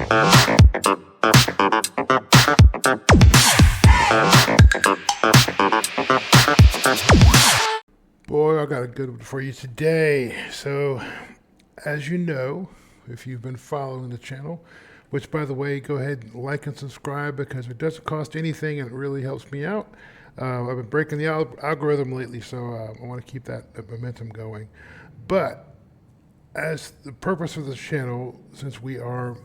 Boy, I got a good one for you today. So, as you know, if you've been following the channel, which by the way, go ahead and like and subscribe because it doesn't cost anything and it really helps me out. I've been breaking the algorithm lately, so I want to keep that momentum going. But as the purpose of this channel, since we are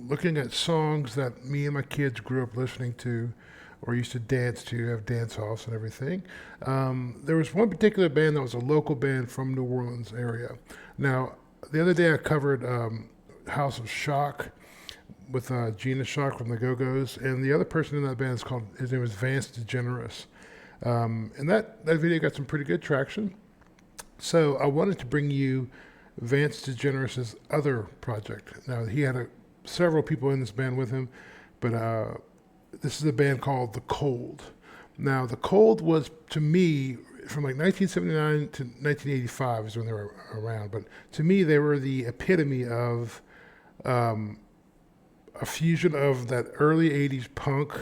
looking at songs that me and my kids grew up listening to or used to dance to, have dance offs and everything, there was one particular band that was a local band from New Orleans area. Now, the other day I covered House of Shock with Gina Shock from the Go-Go's, and the other person in that band his name was Vance DeGeneres. And that video got some pretty good traction. So I wanted to bring you Vance DeGeneres' other project. Now, he had several people in this band with him, but this is a band called The Cold. Now, The Cold was, to me, from like 1979 to 1985 is when they were around, but to me, they were the epitome of a fusion of that early 80s punk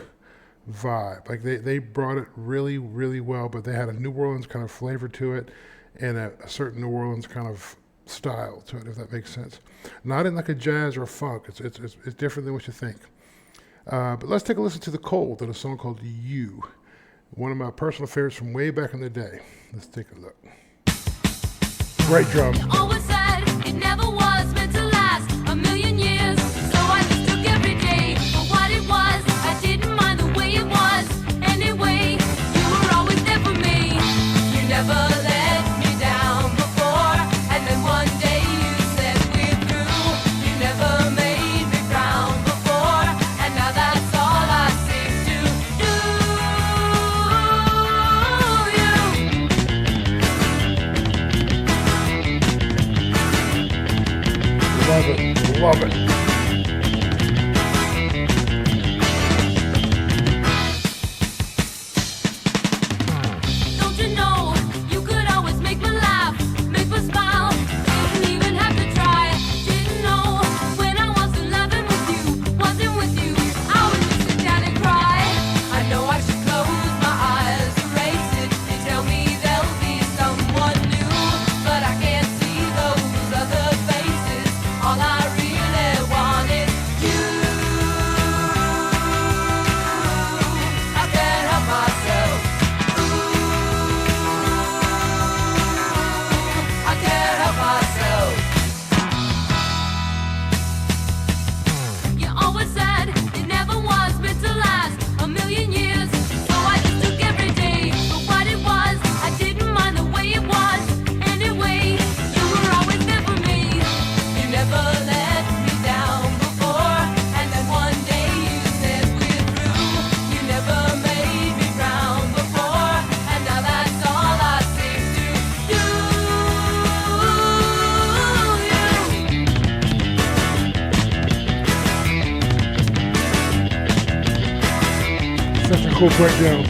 vibe. Like they brought it really, really well, but they had a New Orleans kind of flavor to it and a certain New Orleans kind of style to it, if that makes sense. Not in like a jazz or a funk. It's different than what you think. But let's take a listen to The Cold and a song called You. One of my personal favorites from way back in the day. Let's take a look. Great drums. Always said it never was meant to last a million years. So I just took every day for what it was. I didn't mind the way it was. Anyway, you were always there for me. You never let me down before. And then one day you said we're through. You never made me frown before. And now that's all I seem to do. Love it. Love it. Don't you know, you could always make me laugh, make me smile. Didn't even have to try. Didn't know when I wasn't laughing with you, wasn't with you. I would just sit down and cry. I know I should close my eyes, erase it. They tell me there'll be someone new, but I can't see those other faces. All I really want is you. I can't help myself. I can't help myself. You always said it never was meant to last a million years. So I just took every day for what it was. I didn't mind the way it was. Anyway, you were always there for me. You never let me down before. And then one day you said we're through. You never made me frown before. And now that's all I seem to do. Such a cool breakdown.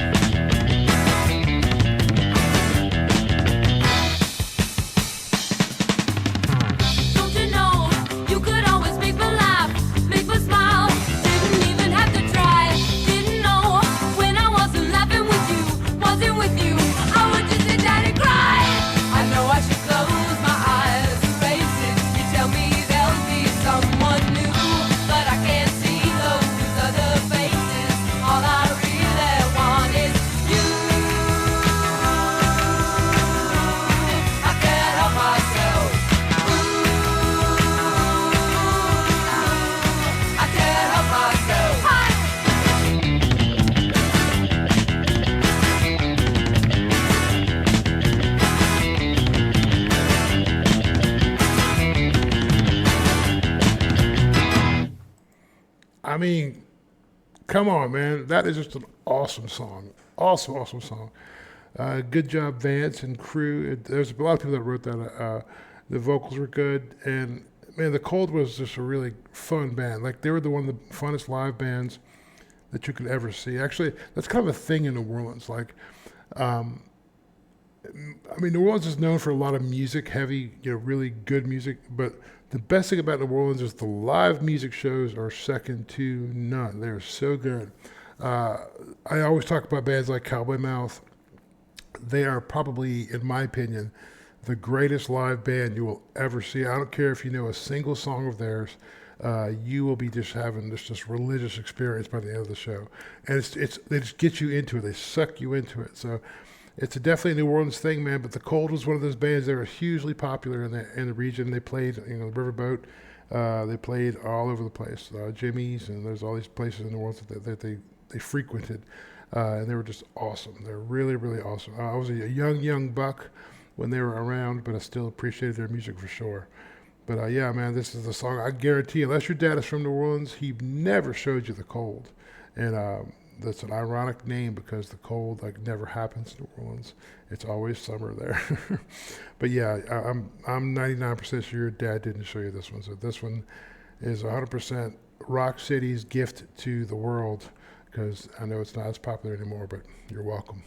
Don't you know, you could always make me laugh, make me smile. Didn't even have to try. Didn't know when I wasn't laughing with you, wasn't with you. I would just sit down and cry. I know I should close my eyes, erase it. You tell me there'll be someone new, but I can't see those other faces. All I really want is you. I can't help myself. I can't help myself. I mean, come on, man. That is just an awesome song. Awesome, awesome song. Good job, Vance and crew. There's a lot of people that wrote that. The vocals were good. And, man, The Cold was just a really fun band. Like, they were one of the funnest live bands that you could ever see. Actually, that's kind of a thing in New Orleans. Like, I mean, New Orleans is known for a lot of music, heavy, really good music. But the best thing about New Orleans is the live music shows are second to none. They're so good. I always talk about bands like Cowboy Mouth. They are probably, in my opinion, the greatest live band you will ever see. I don't care if you know a single song of theirs. You will be just having this religious experience by the end of the show, and it's they just get you into it. They suck you into it. So it's definitely a New Orleans thing, man. But the Cold was one of those bands that were hugely popular in the region. They played, the Riverboat. They played all over the place. Jimmy's, and there's all these places in New Orleans that they frequented, and they were just awesome. They're really, really awesome. I was a young buck when they were around, but I still appreciated their music for sure. But yeah, man, this is the song. I guarantee, unless your dad is from New Orleans, he never showed you the Cold, and that's an ironic name because the Cold never happens in New Orleans. It's always summer there. But yeah, I'm 99% sure your dad didn't show you this one. So this one is 100% Rock City's gift to the world, because I know it's not as popular anymore. But you're welcome.